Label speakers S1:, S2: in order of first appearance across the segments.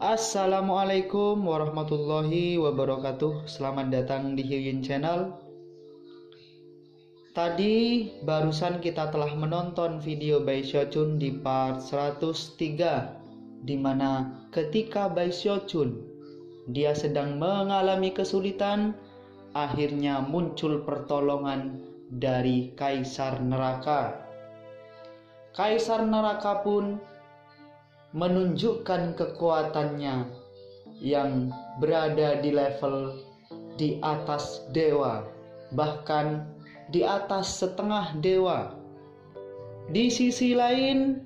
S1: Assalamualaikum warahmatullahi wabarakatuh. Selamat datang di Hyun Channel. Tadi barusan kita telah menonton video Bae Seo-chun di part 103, di mana ketika Bae Seo-chun dia sedang mengalami kesulitan, akhirnya muncul pertolongan dari Kaisar Neraka. Kaisar Neraka pun menunjukkan kekuatannya yang berada di level di atas dewa, bahkan di atas setengah dewa. Di sisi lain,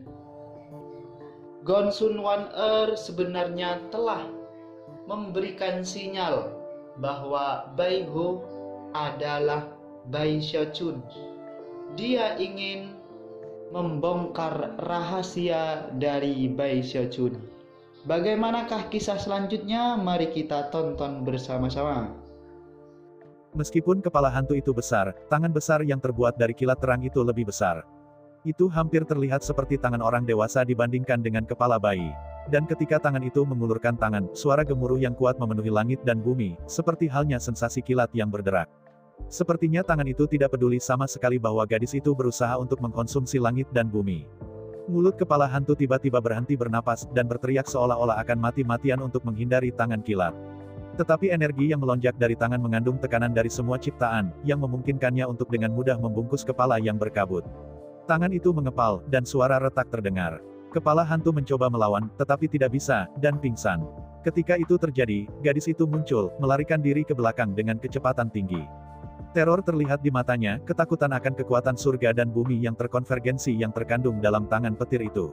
S1: Gonsun Wan-er sebenarnya telah memberikan sinyal bahwa Bae Ho adalah Bae Seo-chun. Dia ingin membongkar rahasia dari Bae Seo-chun. Bagaimanakah kisah selanjutnya? Mari kita tonton bersama-sama.
S2: Meskipun kepala hantu itu besar, tangan besar yang terbuat dari kilat terang itu lebih besar. Itu hampir terlihat seperti tangan orang dewasa dibandingkan dengan kepala bayi. Dan ketika tangan itu mengulurkan tangan, suara gemuruh yang kuat memenuhi langit dan bumi, seperti halnya sensasi kilat yang berderak. Sepertinya tangan itu tidak peduli sama sekali bahwa gadis itu berusaha untuk mengkonsumsi langit dan bumi. Mulut kepala hantu tiba-tiba berhenti bernapas, dan berteriak seolah-olah akan mati-matian untuk menghindari tangan kilat. Tetapi energi yang melonjak dari tangan mengandung tekanan dari semua ciptaan, yang memungkinkannya untuk dengan mudah membungkus kepala yang berkabut. Tangan itu mengepal, dan suara retak terdengar. Kepala hantu mencoba melawan, tetapi tidak bisa, dan pingsan. Ketika itu terjadi, gadis itu muncul, melarikan diri ke belakang dengan kecepatan tinggi. Teror terlihat di matanya, ketakutan akan kekuatan surga dan bumi yang terkonvergensi yang terkandung dalam tangan petir itu.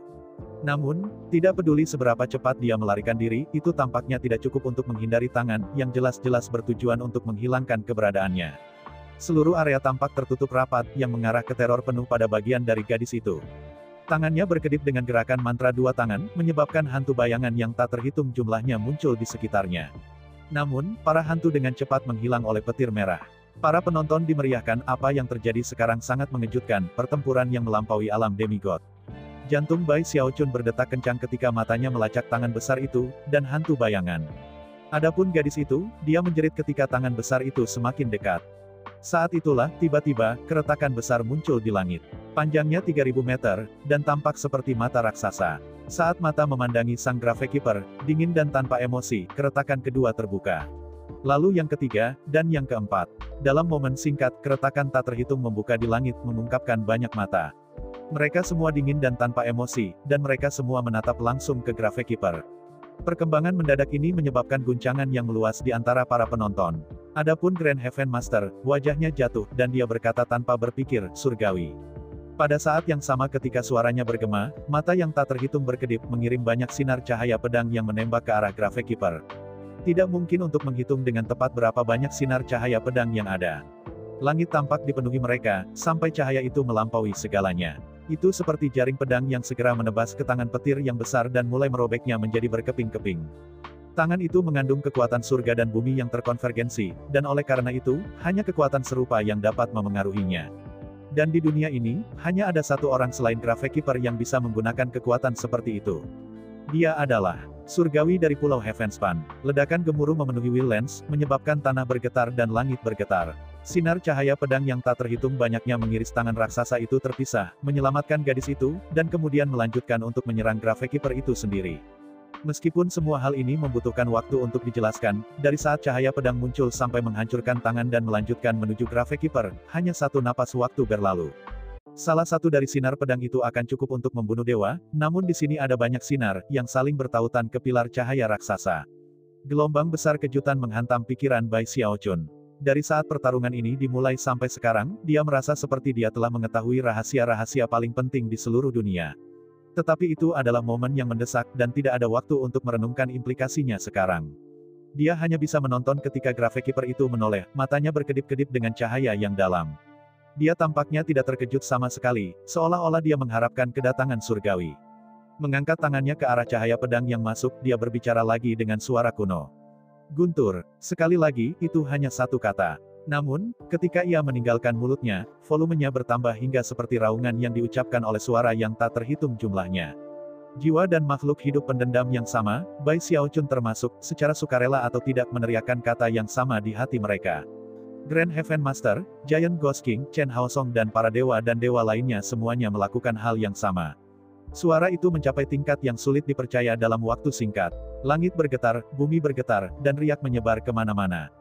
S2: Namun, tidak peduli seberapa cepat dia melarikan diri, itu tampaknya tidak cukup untuk menghindari tangan, yang jelas-jelas bertujuan untuk menghilangkan keberadaannya. Seluruh area tampak tertutup rapat, yang mengarah ke teror penuh pada bagian dari gadis itu. Tangannya berkedip dengan gerakan mantra dua tangan, menyebabkan hantu bayangan yang tak terhitung jumlahnya muncul di sekitarnya. Namun, para hantu dengan cepat menghilang oleh petir merah. Para penonton dimeriahkan, apa yang terjadi sekarang sangat mengejutkan, pertempuran yang melampaui alam demigod. Jantung Bae Seo-chun berdetak kencang ketika matanya melacak tangan besar itu, dan hantu bayangan. Adapun gadis itu, dia menjerit ketika tangan besar itu semakin dekat. Saat itulah, tiba-tiba, keretakan besar muncul di langit. Panjangnya 3000 meter, dan tampak seperti mata raksasa. Saat mata memandangi sang Gravekeeper, dingin dan tanpa emosi, keretakan kedua terbuka. Lalu yang ketiga, dan yang keempat. Dalam momen singkat, keretakan tak terhitung membuka di langit, mengungkapkan banyak mata. Mereka semua dingin dan tanpa emosi, dan mereka semua menatap langsung ke Gravekeeper. Perkembangan mendadak ini menyebabkan guncangan yang meluas di antara para penonton. Adapun Grand Heaven Master, wajahnya jatuh, dan dia berkata tanpa berpikir, surgawi. Pada saat yang sama ketika suaranya bergema, mata yang tak terhitung berkedip, mengirim banyak sinar cahaya pedang yang menembak ke arah Gravekeeper. Tidak mungkin untuk menghitung dengan tepat berapa banyak sinar cahaya pedang yang ada. Langit tampak dipenuhi mereka, sampai cahaya itu melampaui segalanya. Itu seperti jaring pedang yang segera menebas ke tangan petir yang besar dan mulai merobeknya menjadi berkeping-keping. Tangan itu mengandung kekuatan surga dan bumi yang terkonvergensi, dan oleh karena itu, hanya kekuatan serupa yang dapat memengaruhinya. Dan di dunia ini, hanya ada satu orang selain Gravekeeper yang bisa menggunakan kekuatan seperti itu. Dia adalah surgawi dari Pulau Heavenspan. Ledakan gemuruh memenuhi Wildlands, menyebabkan tanah bergetar dan langit bergetar. Sinar cahaya pedang yang tak terhitung banyaknya mengiris tangan raksasa itu terpisah, menyelamatkan gadis itu, dan kemudian melanjutkan untuk menyerang Gravekeeper itu sendiri. Meskipun semua hal ini membutuhkan waktu untuk dijelaskan, dari saat cahaya pedang muncul sampai menghancurkan tangan dan melanjutkan menuju Gravekeeper, hanya satu napas waktu berlalu. Salah satu dari sinar pedang itu akan cukup untuk membunuh dewa, namun di sini ada banyak sinar, yang saling bertautan ke pilar cahaya raksasa. Gelombang besar kejutan menghantam pikiran Bae Seo-chun. Dari saat pertarungan ini dimulai sampai sekarang, dia merasa seperti dia telah mengetahui rahasia-rahasia paling penting di seluruh dunia. Tetapi itu adalah momen yang mendesak, dan tidak ada waktu untuk merenungkan implikasinya sekarang. Dia hanya bisa menonton ketika Gravekeeper itu menoleh, matanya berkedip-kedip dengan cahaya yang dalam. Dia tampaknya tidak terkejut sama sekali, seolah-olah dia mengharapkan kedatangan surgawi. Mengangkat tangannya ke arah cahaya pedang yang masuk, dia berbicara lagi dengan suara kuno. Guntur, sekali lagi, itu hanya satu kata. Namun, ketika ia meninggalkan mulutnya, volumenya bertambah hingga seperti raungan yang diucapkan oleh suara yang tak terhitung jumlahnya. Jiwa dan makhluk hidup pendendam yang sama, Bai Xiaochun termasuk, secara sukarela atau tidak meneriakkan kata yang sama di hati mereka. Grand Heaven Master, Giant Ghost King, Chen Haosong dan para dewa dan dewa lainnya semuanya melakukan hal yang sama. Suara itu mencapai tingkat yang sulit dipercaya dalam waktu singkat. Langit bergetar, bumi bergetar, dan riak menyebar kemana-mana.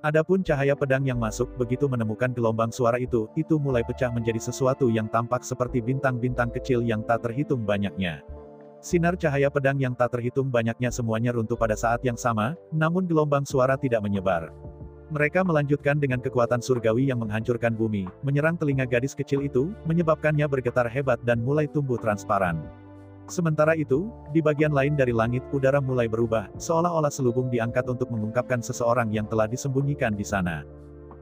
S2: Adapun cahaya pedang yang masuk begitu menemukan gelombang suara itu mulai pecah menjadi sesuatu yang tampak seperti bintang-bintang kecil yang tak terhitung banyaknya. Sinar cahaya pedang yang tak terhitung banyaknya semuanya runtuh pada saat yang sama, namun gelombang suara tidak menyebar. Mereka melanjutkan dengan kekuatan surgawi yang menghancurkan bumi, menyerang telinga gadis kecil itu, menyebabkannya bergetar hebat dan mulai tumbuh transparan. Sementara itu, di bagian lain dari langit, udara mulai berubah, seolah-olah selubung diangkat untuk mengungkapkan seseorang yang telah disembunyikan di sana.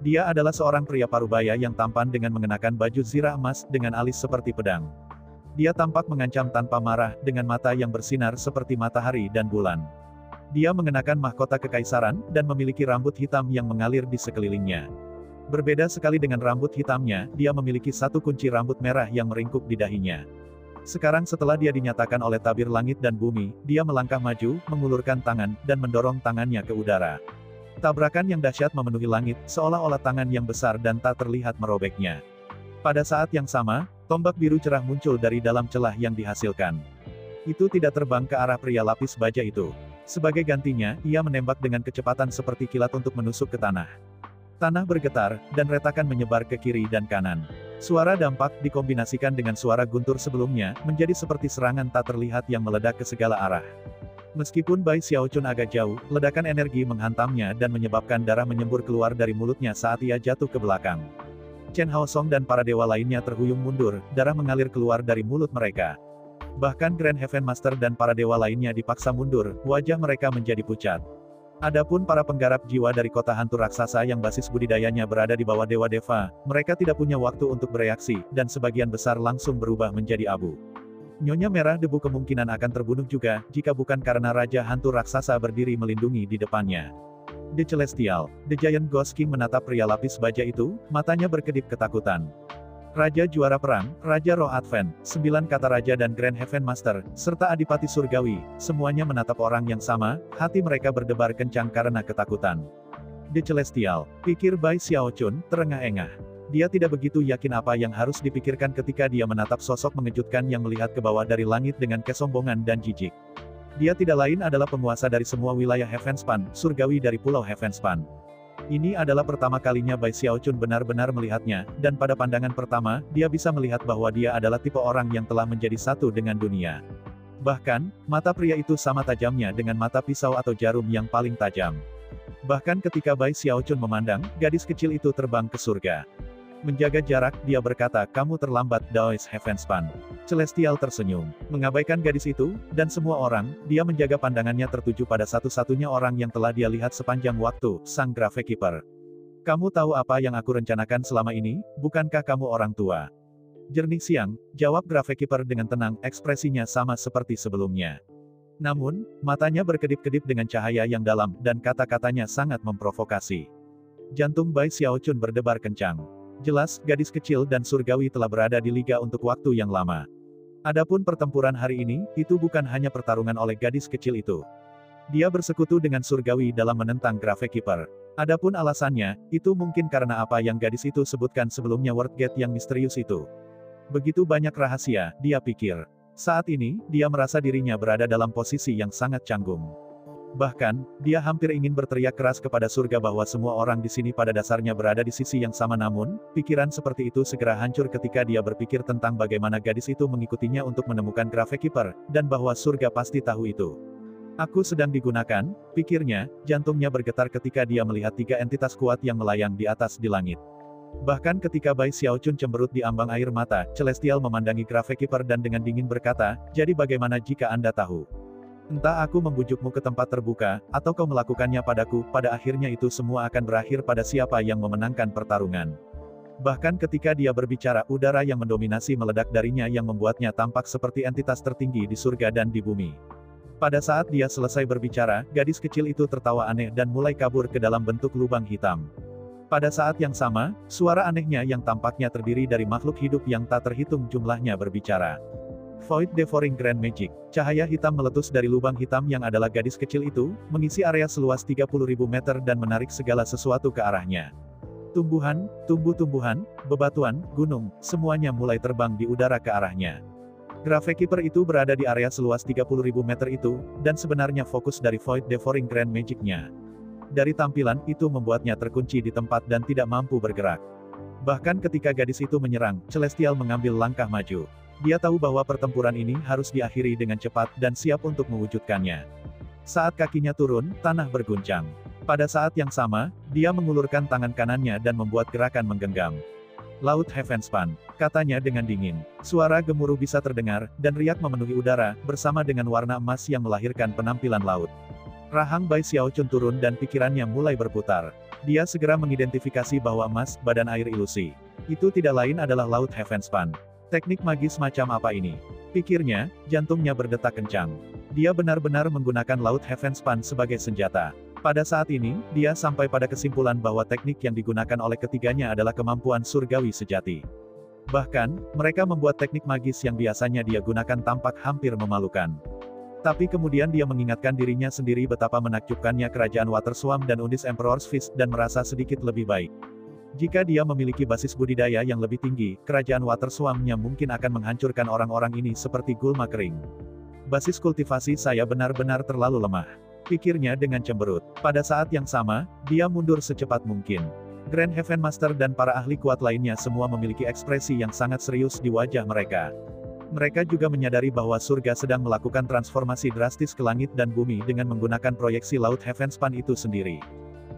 S2: Dia adalah seorang pria parubaya yang tampan dengan mengenakan baju zirah emas dengan alis seperti pedang. Dia tampak mengancam tanpa marah, dengan mata yang bersinar seperti matahari dan bulan. Dia mengenakan mahkota kekaisaran, dan memiliki rambut hitam yang mengalir di sekelilingnya. Berbeda sekali dengan rambut hitamnya, dia memiliki satu kunci rambut merah yang meringkuk di dahinya. Sekarang setelah dia dinyatakan oleh tabir langit dan bumi, dia melangkah maju, mengulurkan tangan, dan mendorong tangannya ke udara. Tabrakan yang dahsyat memenuhi langit, seolah-olah tangan yang besar dan tak terlihat merobeknya. Pada saat yang sama, tombak biru cerah muncul dari dalam celah yang dihasilkan. Itu tidak terbang ke arah pria lapis baja itu. Sebagai gantinya, ia menembak dengan kecepatan seperti kilat untuk menusuk ke tanah. Tanah bergetar, dan retakan menyebar ke kiri dan kanan. Suara dampak, dikombinasikan dengan suara guntur sebelumnya, menjadi seperti serangan tak terlihat yang meledak ke segala arah. Meskipun Bai Xiaochun agak jauh, ledakan energi menghantamnya dan menyebabkan darah menyembur keluar dari mulutnya saat ia jatuh ke belakang. Chen Haosong dan para dewa lainnya terhuyung mundur, darah mengalir keluar dari mulut mereka. Bahkan Grand Heaven Master dan para dewa lainnya dipaksa mundur, wajah mereka menjadi pucat. Adapun para penggarap jiwa dari kota hantu raksasa yang basis budidayanya berada di bawah Dewa Deva, mereka tidak punya waktu untuk bereaksi, dan sebagian besar langsung berubah menjadi abu. Nyonya Merah Debu kemungkinan akan terbunuh juga, jika bukan karena Raja Hantu Raksasa berdiri melindungi di depannya. The Celestial, The Giant Ghost King menatap pria lapis baja itu, matanya berkedip ketakutan. Raja Juara Perang, Raja Roh Advent, 9 kata raja dan Grand Heaven Master, serta Adipati Surgawi, semuanya menatap orang yang sama, hati mereka berdebar kencang karena ketakutan. The Celestial, pikir Bai Xiaochun, terengah-engah. Dia tidak begitu yakin apa yang harus dipikirkan ketika dia menatap sosok mengejutkan yang melihat ke bawah dari langit dengan kesombongan dan jijik. Dia tidak lain adalah penguasa dari semua wilayah Heavenspan, surgawi dari Pulau Heavenspan. Ini adalah pertama kalinya Bai Xiaochun benar-benar melihatnya, dan pada pandangan pertama, dia bisa melihat bahwa dia adalah tipe orang yang telah menjadi satu dengan dunia. Bahkan, mata pria itu sama tajamnya dengan mata pisau atau jarum yang paling tajam. Bahkan ketika Bai Xiaochun memandang, gadis kecil itu terbang ke surga. Menjaga jarak, dia berkata, "Kamu terlambat, Daois Heavenspan." Celestial tersenyum. Mengabaikan gadis itu, dan semua orang, dia menjaga pandangannya tertuju pada satu-satunya orang yang telah dia lihat sepanjang waktu, sang Gravekeeper. "Kamu tahu apa yang aku rencanakan selama ini, bukankah kamu orang tua?" "Jernih siang," jawab Gravekeeper dengan tenang, ekspresinya sama seperti sebelumnya. Namun, matanya berkedip-kedip dengan cahaya yang dalam, dan kata-katanya sangat memprovokasi. Jantung Bai Xiaochun berdebar kencang. Jelas, gadis kecil dan surgawi telah berada di liga untuk waktu yang lama. Adapun pertempuran hari ini, itu bukan hanya pertarungan oleh gadis kecil itu. Dia bersekutu dengan surgawi dalam menentang Gravekeeper. Adapun alasannya, itu mungkin karena apa yang gadis itu sebutkan sebelumnya, World Gate yang misterius itu. Begitu banyak rahasia, dia pikir. Saat ini, dia merasa dirinya berada dalam posisi yang sangat canggung. Bahkan, dia hampir ingin berteriak keras kepada surga bahwa semua orang di sini pada dasarnya berada di sisi yang sama, namun, pikiran seperti itu segera hancur ketika dia berpikir tentang bagaimana gadis itu mengikutinya untuk menemukan Gravekeeper, dan bahwa surga pasti tahu itu. "Aku sedang digunakan," pikirnya, jantungnya bergetar ketika dia melihat 3 entitas kuat yang melayang di atas di langit. Bahkan ketika Bai Xiaochun cemberut di ambang air mata, Celestial memandangi Gravekeeper dan dengan dingin berkata, "Jadi bagaimana jika Anda tahu? Entah aku membujukmu ke tempat terbuka, atau kau melakukannya padaku, pada akhirnya itu semua akan berakhir pada siapa yang memenangkan pertarungan." Bahkan ketika dia berbicara, udara yang mendominasi meledak darinya yang membuatnya tampak seperti entitas tertinggi di surga dan di bumi. Pada saat dia selesai berbicara, gadis kecil itu tertawa aneh dan mulai kabur ke dalam bentuk lubang hitam. Pada saat yang sama, suara anehnya yang tampaknya terdiri dari makhluk hidup yang tak terhitung jumlahnya berbicara. Void Devouring Grand Magic. Cahaya hitam meletus dari lubang hitam yang adalah gadis kecil itu, mengisi area seluas 30.000 meter dan menarik segala sesuatu ke arahnya. Tumbuhan, tumbuh-tumbuhan, bebatuan, gunung, semuanya mulai terbang di udara ke arahnya. Gravekeeper itu berada di area seluas 30.000 meter itu, dan sebenarnya fokus dari Void Devouring Grand Magic-nya. Dari tampilan, itu membuatnya terkunci di tempat dan tidak mampu bergerak. Bahkan ketika gadis itu menyerang, Celestial mengambil langkah maju. Dia tahu bahwa pertempuran ini harus diakhiri dengan cepat dan siap untuk mewujudkannya. Saat kakinya turun, tanah berguncang. Pada saat yang sama, dia mengulurkan tangan kanannya dan membuat gerakan menggenggam. Laut Heavenspan, katanya dengan dingin. Suara gemuruh bisa terdengar, dan riak memenuhi udara, bersama dengan warna emas yang melahirkan penampilan laut. Rahang Bai Xiaochun turun dan pikirannya mulai berputar. Dia segera mengidentifikasi bahwa emas, badan air ilusi. Itu tidak lain adalah Laut Heavenspan. Teknik magis macam apa ini? Pikirnya, jantungnya berdetak kencang. Dia benar-benar menggunakan Laut Heavenspan sebagai senjata. Pada saat ini, dia sampai pada kesimpulan bahwa teknik yang digunakan oleh ketiganya adalah kemampuan surgawi sejati. Bahkan, mereka membuat teknik magis yang biasanya dia gunakan tampak hampir memalukan. Tapi kemudian dia mengingatkan dirinya sendiri betapa menakjubkannya kerajaan Waterswamp dan Undis Emperor's Fist dan merasa sedikit lebih baik. Jika dia memiliki basis budidaya yang lebih tinggi, kerajaan Waterswamp-nya mungkin akan menghancurkan orang-orang ini seperti gulma kering. Basis kultivasi saya benar-benar terlalu lemah. Pikirnya dengan cemberut. Pada saat yang sama, dia mundur secepat mungkin. Grand Heaven Master dan para ahli kuat lainnya semua memiliki ekspresi yang sangat serius di wajah mereka. Mereka juga menyadari bahwa surga sedang melakukan transformasi drastis ke langit dan bumi dengan menggunakan proyeksi Laut Heavenspan itu sendiri.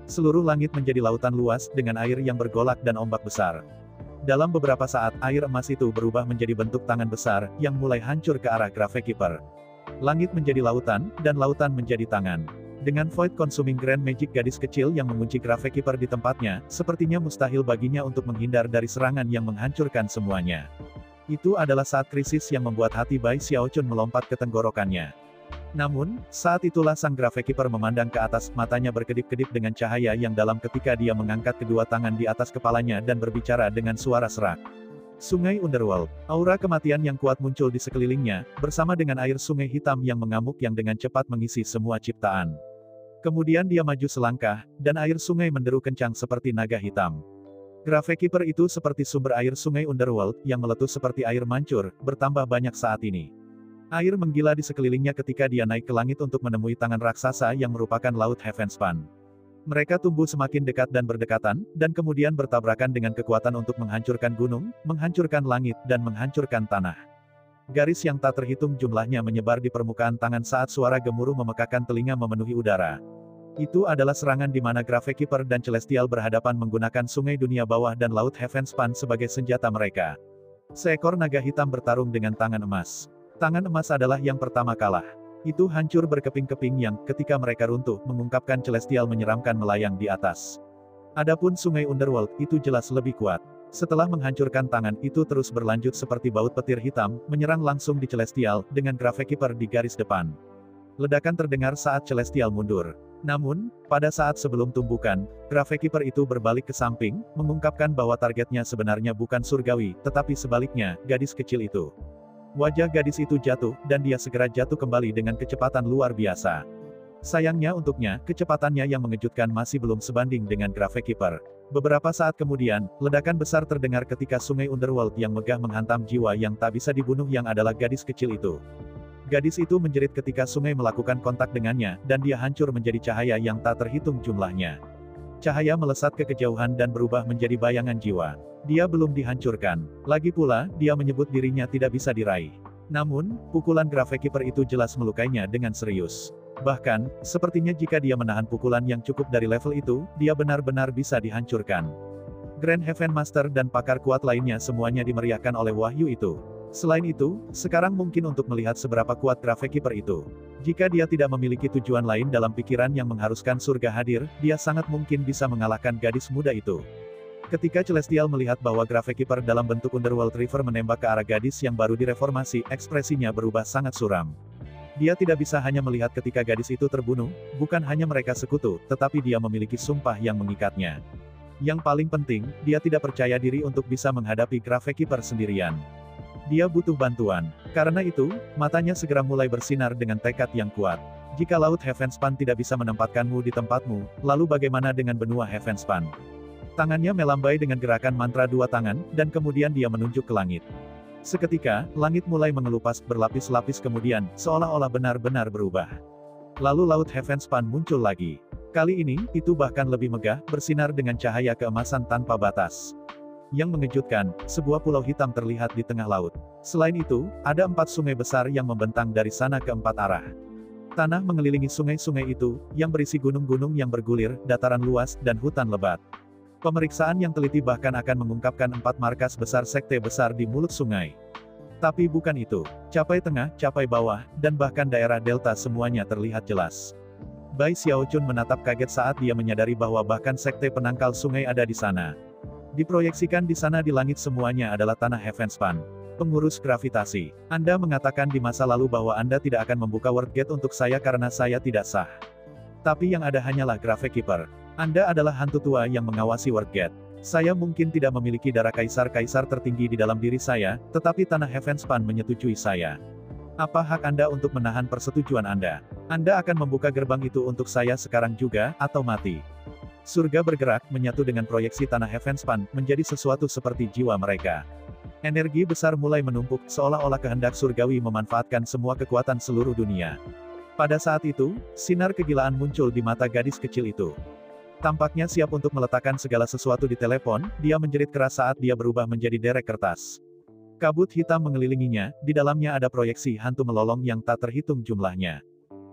S2: Seluruh langit menjadi lautan luas, dengan air yang bergolak dan ombak besar. Dalam beberapa saat, air emas itu berubah menjadi bentuk tangan besar, yang mulai hancur ke arah Gravekeeper. Langit menjadi lautan, dan lautan menjadi tangan. Dengan Void Consuming Grand Magic gadis kecil yang mengunci Gravekeeper di tempatnya, sepertinya mustahil baginya untuk menghindar dari serangan yang menghancurkan semuanya. Itu adalah saat krisis yang membuat hati Bai Xiaochun melompat ke tenggorokannya. Namun, saat itulah sang Gravekeeper memandang ke atas, matanya berkedip-kedip dengan cahaya yang dalam ketika dia mengangkat kedua tangan di atas kepalanya dan berbicara dengan suara serak. Sungai Underworld, aura kematian yang kuat muncul di sekelilingnya, bersama dengan air sungai hitam yang mengamuk yang dengan cepat mengisi semua ciptaan. Kemudian dia maju selangkah, dan air sungai menderu kencang seperti naga hitam. Gravekeeper itu seperti sumber air sungai Underworld, yang meletus seperti air mancur, bertambah banyak saat ini. Air menggila di sekelilingnya ketika dia naik ke langit untuk menemui tangan raksasa yang merupakan Laut Heavenspan. Mereka tumbuh semakin dekat dan berdekatan, dan kemudian bertabrakan dengan kekuatan untuk menghancurkan gunung, menghancurkan langit, dan menghancurkan tanah. Garis yang tak terhitung jumlahnya menyebar di permukaan tangan saat suara gemuruh memekakan telinga memenuhi udara. Itu adalah serangan di mana Gravekeeper dan Celestial berhadapan menggunakan sungai dunia bawah dan Laut Heavenspan sebagai senjata mereka. Seekor naga hitam bertarung dengan tangan emas. Tangan emas adalah yang pertama kalah. Itu hancur berkeping-keping yang, ketika mereka runtuh, mengungkapkan Celestial menyeramkan melayang di atas. Adapun sungai Underworld, itu jelas lebih kuat. Setelah menghancurkan tangan, itu terus berlanjut seperti baut petir hitam, menyerang langsung di Celestial, dengan Gravekeeper di garis depan. Ledakan terdengar saat Celestial mundur. Namun, pada saat sebelum tumbukan, Gravekeeper itu berbalik ke samping, mengungkapkan bahwa targetnya sebenarnya bukan surgawi, tetapi sebaliknya, gadis kecil itu. Wajah gadis itu jatuh, dan dia segera jatuh kembali dengan kecepatan luar biasa. Sayangnya untuknya, kecepatannya yang mengejutkan masih belum sebanding dengan Gravekeeper. Beberapa saat kemudian, ledakan besar terdengar ketika sungai Underworld yang megah menghantam jiwa yang tak bisa dibunuh yang adalah gadis kecil itu. Gadis itu menjerit ketika sungai melakukan kontak dengannya, dan dia hancur menjadi cahaya yang tak terhitung jumlahnya. Cahaya melesat ke kejauhan dan berubah menjadi bayangan jiwa. Dia belum dihancurkan. Lagi pula, dia menyebut dirinya tidak bisa diraih. Namun, pukulan Gravekeeper itu jelas melukainya dengan serius. Bahkan, sepertinya jika dia menahan pukulan yang cukup dari level itu, dia benar-benar bisa dihancurkan. Grand Heaven Master dan pakar kuat lainnya semuanya dimeriahkan oleh wahyu itu. Selain itu, sekarang mungkin untuk melihat seberapa kuat Gravekeeper itu. Jika dia tidak memiliki tujuan lain dalam pikiran yang mengharuskan surga hadir, dia sangat mungkin bisa mengalahkan gadis muda itu. Ketika Celestial melihat bahwa Gravekeeper dalam bentuk Underworld River menembak ke arah gadis yang baru direformasi, ekspresinya berubah sangat suram. Dia tidak bisa hanya melihat ketika gadis itu terbunuh, bukan hanya mereka sekutu, tetapi dia memiliki sumpah yang mengikatnya. Yang paling penting, dia tidak percaya diri untuk bisa menghadapi Gravekeeper sendirian. Dia butuh bantuan. Karena itu, matanya segera mulai bersinar dengan tekad yang kuat. Jika Laut Heavenspan tidak bisa menempatkanmu di tempatmu, lalu bagaimana dengan benua Heavenspan? Tangannya melambai dengan gerakan mantra dua tangan, dan kemudian dia menunjuk ke langit. Seketika, langit mulai mengelupas berlapis-lapis kemudian, seolah-olah benar-benar berubah. Lalu Laut Heavenspan muncul lagi. Kali ini, itu bahkan lebih megah, bersinar dengan cahaya keemasan tanpa batas. Yang mengejutkan, sebuah pulau hitam terlihat di tengah laut. Selain itu, ada 4 sungai besar yang membentang dari sana ke 4 arah. Tanah mengelilingi sungai-sungai itu, yang berisi gunung-gunung yang bergulir, dataran luas, dan hutan lebat. Pemeriksaan yang teliti bahkan akan mengungkapkan 4 markas besar sekte besar di mulut sungai. Tapi bukan itu. Capai tengah, capai bawah, dan bahkan daerah delta semuanya terlihat jelas. Bai Xiaochun menatap kaget saat dia menyadari bahwa bahkan sekte penangkal sungai ada di sana. Diproyeksikan di sana di langit semuanya adalah tanah Heavenspan. Pengurus gravitasi. Anda mengatakan di masa lalu bahwa Anda tidak akan membuka World Gate untuk saya karena saya tidak sah. Tapi yang ada hanyalah Gravekeeper. Anda adalah hantu tua yang mengawasi World Gate. Saya mungkin tidak memiliki darah kaisar-kaisar tertinggi di dalam diri saya, tetapi tanah Heavenspan menyetujui saya. Apa hak Anda untuk menahan persetujuan Anda? Anda akan membuka gerbang itu untuk saya sekarang juga, atau mati. Surga bergerak, menyatu dengan proyeksi tanah Heavenspan, menjadi sesuatu seperti jiwa mereka. Energi besar mulai menumpuk, seolah-olah kehendak surgawi memanfaatkan semua kekuatan seluruh dunia. Pada saat itu, sinar kegilaan muncul di mata gadis kecil itu. Tampaknya siap untuk meletakkan segala sesuatu di telepon, dia menjerit keras saat dia berubah menjadi derek kertas. Kabut hitam mengelilinginya, di dalamnya ada proyeksi hantu melolong yang tak terhitung jumlahnya.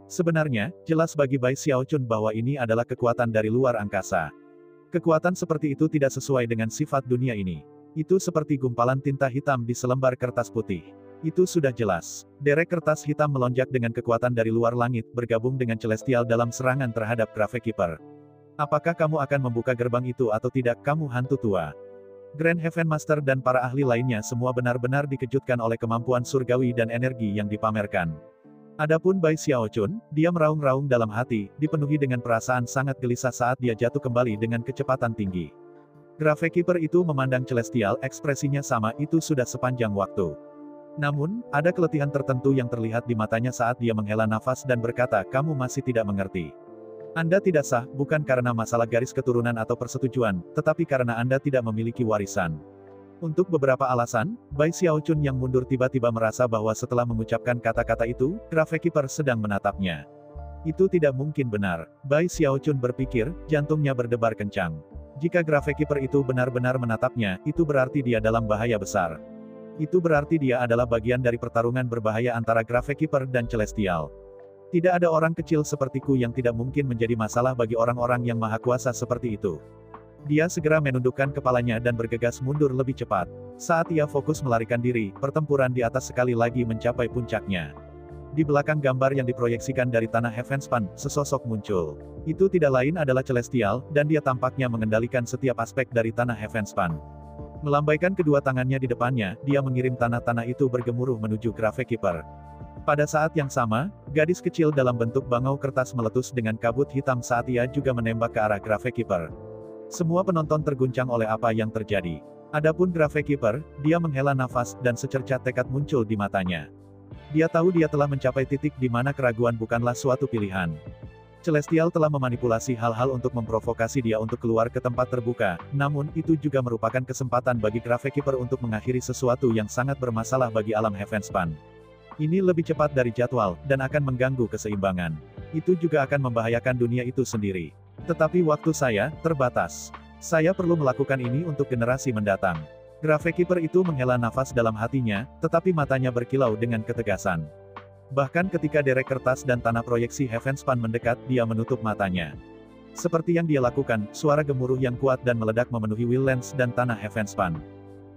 S2: Sebenarnya, jelas bagi Bai Xiaochun bahwa ini adalah kekuatan dari luar angkasa. Kekuatan seperti itu tidak sesuai dengan sifat dunia ini. Itu seperti gumpalan tinta hitam di selembar kertas putih. Itu sudah jelas. Derek kertas hitam melonjak dengan kekuatan dari luar langit, bergabung dengan Celestial dalam serangan terhadap Gravekeeper. Apakah kamu akan membuka gerbang itu atau tidak, kamu hantu tua? Grand Heaven Master dan para ahli lainnya semua benar-benar dikejutkan oleh kemampuan surgawi dan energi yang dipamerkan. Adapun Bai Xiaochun, dia meraung-raung dalam hati, dipenuhi dengan perasaan sangat gelisah saat dia jatuh kembali dengan kecepatan tinggi. Gravekeeper itu memandang Celestial, ekspresinya sama, itu sudah sepanjang waktu. Namun, ada keletihan tertentu yang terlihat di matanya saat dia menghela nafas dan berkata, kamu masih tidak mengerti. Anda tidak sah, bukan karena masalah garis keturunan atau persetujuan, tetapi karena Anda tidak memiliki warisan. Untuk beberapa alasan, Bai Xiaochun yang mundur tiba-tiba merasa bahwa setelah mengucapkan kata-kata itu, Gravekeeper sedang menatapnya. Itu tidak mungkin benar. Bai Xiaochun berpikir, jantungnya berdebar kencang. Jika Gravekeeper itu benar-benar menatapnya, itu berarti dia dalam bahaya besar. Itu berarti dia adalah bagian dari pertarungan berbahaya antara Gravekeeper dan Celestial. Tidak ada orang kecil sepertiku yang tidak mungkin menjadi masalah bagi orang-orang yang maha kuasa seperti itu. Dia segera menundukkan kepalanya dan bergegas mundur lebih cepat. Saat ia fokus melarikan diri, pertempuran di atas sekali lagi mencapai puncaknya. Di belakang gambar yang diproyeksikan dari tanah Heavenspan, sesosok muncul. Itu tidak lain adalah Celestial, dan dia tampaknya mengendalikan setiap aspek dari tanah Heavenspan. Melambaikan kedua tangannya di depannya, dia mengirim tanah-tanah itu bergemuruh menuju Gravekeeper. Pada saat yang sama, gadis kecil dalam bentuk bangau kertas meletus dengan kabut hitam saat ia juga menembak ke arah Gravekeeper. Semua penonton terguncang oleh apa yang terjadi. Adapun Gravekeeper, dia menghela nafas, dan secercah tekad muncul di matanya. Dia tahu dia telah mencapai titik di mana keraguan bukanlah suatu pilihan. Celestial telah memanipulasi hal-hal untuk memprovokasi dia untuk keluar ke tempat terbuka, namun itu juga merupakan kesempatan bagi Gravekeeper untuk mengakhiri sesuatu yang sangat bermasalah bagi alam Heavenspan. Ini lebih cepat dari jadwal, dan akan mengganggu keseimbangan. Itu juga akan membahayakan dunia itu sendiri. Tetapi waktu saya terbatas. Saya perlu melakukan ini untuk generasi mendatang. Gravekeeper itu menghela nafas dalam hatinya, tetapi matanya berkilau dengan ketegasan. Bahkan ketika derek kertas dan tanah proyeksi Heavenspan mendekat, dia menutup matanya. Seperti yang dia lakukan, suara gemuruh yang kuat dan meledak memenuhi Wildlands dan tanah Heavenspan.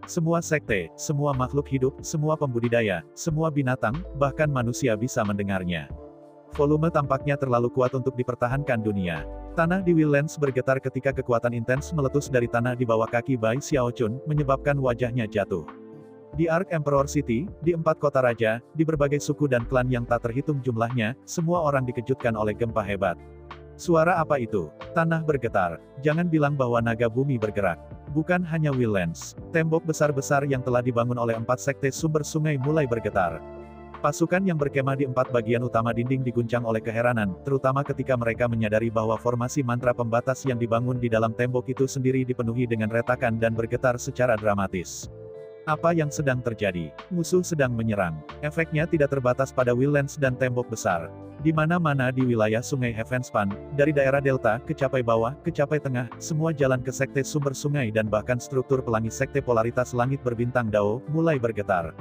S2: Semua sekte, semua makhluk hidup, semua pembudidaya, semua binatang, bahkan manusia bisa mendengarnya. Volume tampaknya terlalu kuat untuk dipertahankan dunia. Tanah di Wildlands bergetar ketika kekuatan intens meletus dari tanah di bawah kaki Bai Xiaochun, menyebabkan wajahnya jatuh. Di Ark Emperor City, di 4 kota raja, di berbagai suku dan klan yang tak terhitung jumlahnya, semua orang dikejutkan oleh gempa hebat. Suara apa itu? Tanah bergetar. Jangan bilang bahwa naga bumi bergerak. Bukan hanya Wildlands. Tembok besar-besar yang telah dibangun oleh 4 sekte sumber sungai mulai bergetar. Pasukan yang berkemah di 4 bagian utama dinding diguncang oleh keheranan, terutama ketika mereka menyadari bahwa formasi mantra pembatas yang dibangun di dalam tembok itu sendiri dipenuhi dengan retakan dan bergetar secara dramatis. Apa yang sedang terjadi? Musuh sedang menyerang. Efeknya tidak terbatas pada Wildlands dan tembok besar. Di mana-mana di wilayah sungai Heavenspan, dari daerah delta, kecapai bawah, kecapai tengah, semua jalan ke sekte sumber sungai dan bahkan struktur pelangi sekte polaritas langit berbintang Dao, mulai bergetar.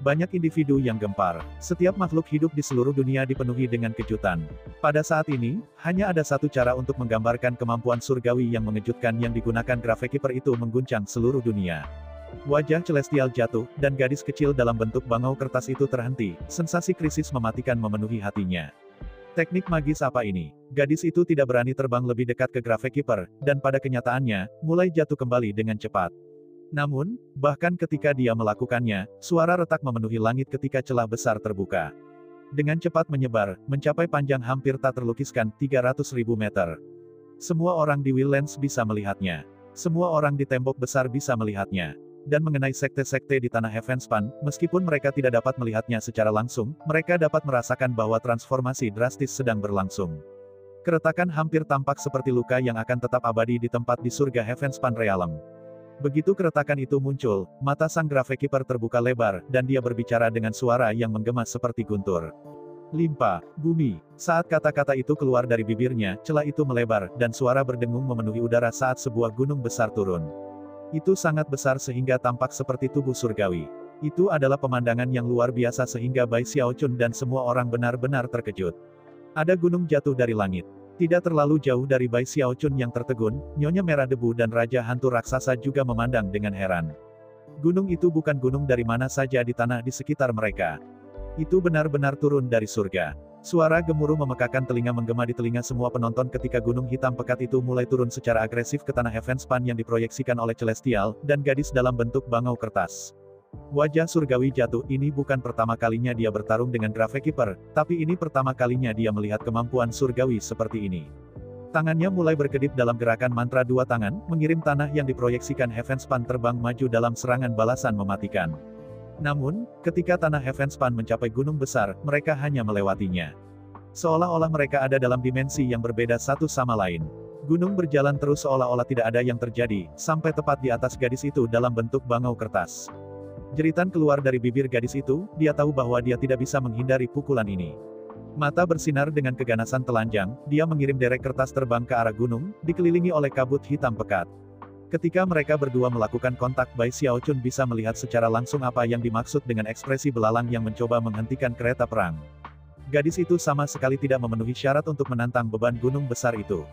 S2: Banyak individu yang gempar. Setiap makhluk hidup di seluruh dunia dipenuhi dengan kejutan. Pada saat ini, hanya ada satu cara untuk menggambarkan kemampuan surgawi yang mengejutkan yang digunakan Gravekeeper itu mengguncang seluruh dunia. Wajah Celestial jatuh, dan gadis kecil dalam bentuk bangau kertas itu terhenti. Sensasi krisis mematikan memenuhi hatinya. Teknik magis apa ini? Gadis itu tidak berani terbang lebih dekat ke Gravekeeper, dan pada kenyataannya, mulai jatuh kembali dengan cepat. Namun, bahkan ketika dia melakukannya, suara retak memenuhi langit ketika celah besar terbuka. Dengan cepat menyebar, mencapai panjang hampir tak terlukiskan, 300.000 meter. Semua orang di Wildlands bisa melihatnya. Semua orang di tembok besar bisa melihatnya. Dan mengenai sekte-sekte di tanah Heavenspan, meskipun mereka tidak dapat melihatnya secara langsung, mereka dapat merasakan bahwa transformasi drastis sedang berlangsung. Keretakan hampir tampak seperti luka yang akan tetap abadi di tempat di surga Heavenspan Realm. Begitu keretakan itu muncul, mata sang Gravekeeper terbuka lebar, dan dia berbicara dengan suara yang menggema seperti guntur. Limpa, bumi. Saat kata-kata itu keluar dari bibirnya, celah itu melebar, dan suara berdengung memenuhi udara saat sebuah gunung besar turun. Itu sangat besar sehingga tampak seperti tubuh surgawi. Itu adalah pemandangan yang luar biasa sehingga Bai Xiaochun dan semua orang benar-benar terkejut. Ada gunung jatuh dari langit. Tidak terlalu jauh dari Bai Xiaochun yang tertegun, Nyonya Merah Debu dan Raja Hantu Raksasa juga memandang dengan heran. Gunung itu bukan gunung dari mana saja di tanah di sekitar mereka. Itu benar-benar turun dari surga. Suara gemuruh memekakan telinga menggema di telinga semua penonton ketika gunung hitam pekat itu mulai turun secara agresif ke tanah Heavenspan yang diproyeksikan oleh Celestial, dan gadis dalam bentuk bangau kertas. Wajah surgawi jatuh. Ini bukan pertama kalinya dia bertarung dengan Gravekeeper, tapi ini pertama kalinya dia melihat kemampuan surgawi seperti ini. Tangannya mulai berkedip dalam gerakan mantra dua tangan, mengirim tanah yang diproyeksikan Heavenspan terbang maju dalam serangan balasan mematikan. Namun, ketika tanah Heavenspan mencapai gunung besar, mereka hanya melewatinya. Seolah-olah mereka ada dalam dimensi yang berbeda satu sama lain. Gunung berjalan terus seolah-olah tidak ada yang terjadi, sampai tepat di atas gadis itu dalam bentuk bangau kertas. Jeritan keluar dari bibir gadis itu, dia tahu bahwa dia tidak bisa menghindari pukulan ini. Mata bersinar dengan keganasan telanjang, dia mengirim derek kertas terbang ke arah gunung, dikelilingi oleh kabut hitam pekat. Ketika mereka berdua melakukan kontak, Bai Xiaochun bisa melihat secara langsung apa yang dimaksud dengan ekspresi belalang yang mencoba menghentikan kereta perang. Gadis itu sama sekali tidak memenuhi syarat untuk menantang beban gunung besar itu.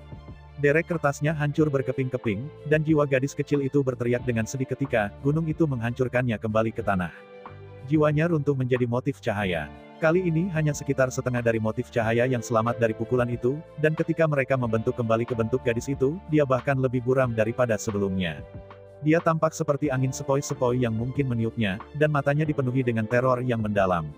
S2: Derek kertasnya hancur berkeping-keping, dan jiwa gadis kecil itu berteriak dengan sedih ketika gunung itu menghancurkannya kembali ke tanah. Jiwanya runtuh menjadi motif cahaya. Kali ini hanya sekitar setengah dari motif cahaya yang selamat dari pukulan itu, dan ketika mereka membentuk kembali ke bentuk gadis itu, dia bahkan lebih buram daripada sebelumnya. Dia tampak seperti angin sepoi-sepoi yang mungkin meniupnya, dan matanya dipenuhi dengan teror yang mendalam.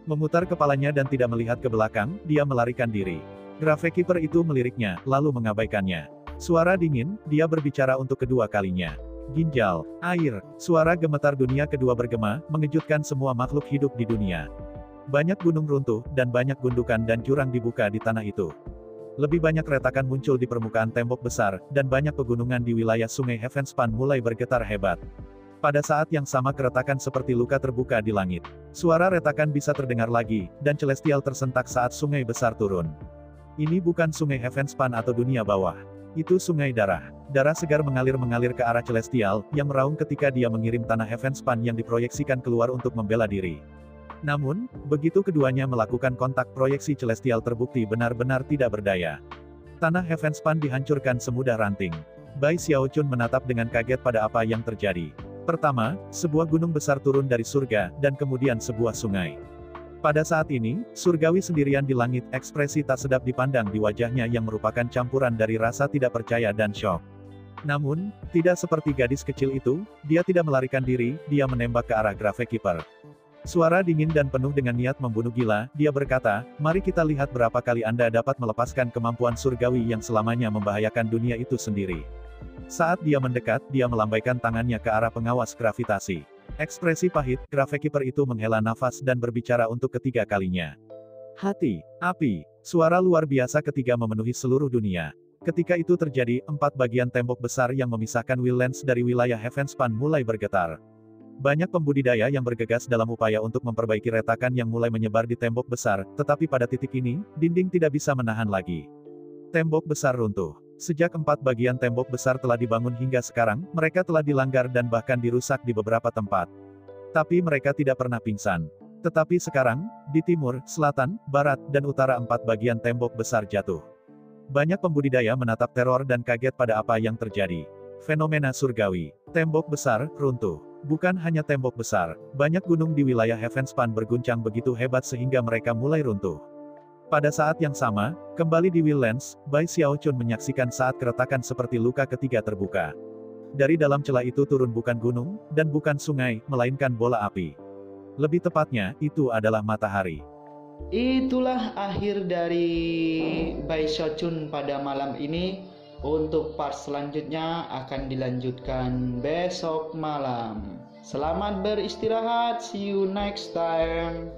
S2: Memutar kepalanya dan tidak melihat ke belakang, dia melarikan diri. Gravekeeper itu meliriknya, lalu mengabaikannya. Suara dingin, dia berbicara untuk kedua kalinya. Ginjal, air, suara gemetar dunia kedua bergema, mengejutkan semua makhluk hidup di dunia. Banyak gunung runtuh, dan banyak gundukan dan jurang dibuka di tanah itu. Lebih banyak retakan muncul di permukaan tembok besar, dan banyak pegunungan di wilayah sungai Heavenspan mulai bergetar hebat. Pada saat yang sama keretakan seperti luka terbuka di langit. Suara retakan bisa terdengar lagi, dan Celestial tersentak saat sungai besar turun. Ini bukan sungai Heavenspan atau dunia bawah. Itu sungai darah. Darah segar mengalir ke arah Celestial, yang meraung ketika dia mengirim tanah Heavenspan yang diproyeksikan keluar untuk membela diri. Namun, begitu keduanya melakukan kontak, proyeksi Celestial terbukti benar-benar tidak berdaya. Tanah Heavenspan dihancurkan semudah ranting. Bai Xiaochun menatap dengan kaget pada apa yang terjadi. Pertama, sebuah gunung besar turun dari surga, dan kemudian sebuah sungai. Pada saat ini, surgawi sendirian di langit, ekspresi tak sedap dipandang di wajahnya yang merupakan campuran dari rasa tidak percaya dan syok. Namun, tidak seperti gadis kecil itu, dia tidak melarikan diri, dia menembak ke arah Gravekeeper. Suara dingin dan penuh dengan niat membunuh gila, dia berkata, mari kita lihat berapa kali Anda dapat melepaskan kemampuan surgawi yang selamanya membahayakan dunia itu sendiri. Saat dia mendekat, dia melambaikan tangannya ke arah pengawas gravitasi. Ekspresi pahit, Gravekeeper itu menghela nafas dan berbicara untuk ketiga kalinya. Hati, api, suara luar biasa ketiga memenuhi seluruh dunia. Ketika itu terjadi, 4 bagian tembok besar yang memisahkan Wildlands dari wilayah Heavenspan mulai bergetar. Banyak pembudidaya yang bergegas dalam upaya untuk memperbaiki retakan yang mulai menyebar di tembok besar, tetapi pada titik ini, dinding tidak bisa menahan lagi. Tembok besar runtuh. Sejak 4 bagian tembok besar telah dibangun hingga sekarang, mereka telah dilanggar dan bahkan dirusak di beberapa tempat. Tapi mereka tidak pernah pingsan. Tetapi sekarang, di timur, selatan, barat, dan utara 4 bagian tembok besar jatuh. Banyak pembudidaya menatap teror dan kaget pada apa yang terjadi. Fenomena surgawi. Tembok besar, runtuh. Bukan hanya tembok besar, banyak gunung di wilayah Heavenspan berguncang begitu hebat sehingga mereka mulai runtuh. Pada saat yang sama, kembali di Wildlands, Bai Xiaochun menyaksikan saat keretakan seperti luka ketiga terbuka. Dari dalam celah itu turun bukan gunung, dan bukan sungai, melainkan bola api. Lebih tepatnya, itu adalah matahari.
S1: Itulah akhir dari Bai Xiaochun pada malam ini. Untuk part selanjutnya akan dilanjutkan besok malam. Selamat beristirahat, see you next time.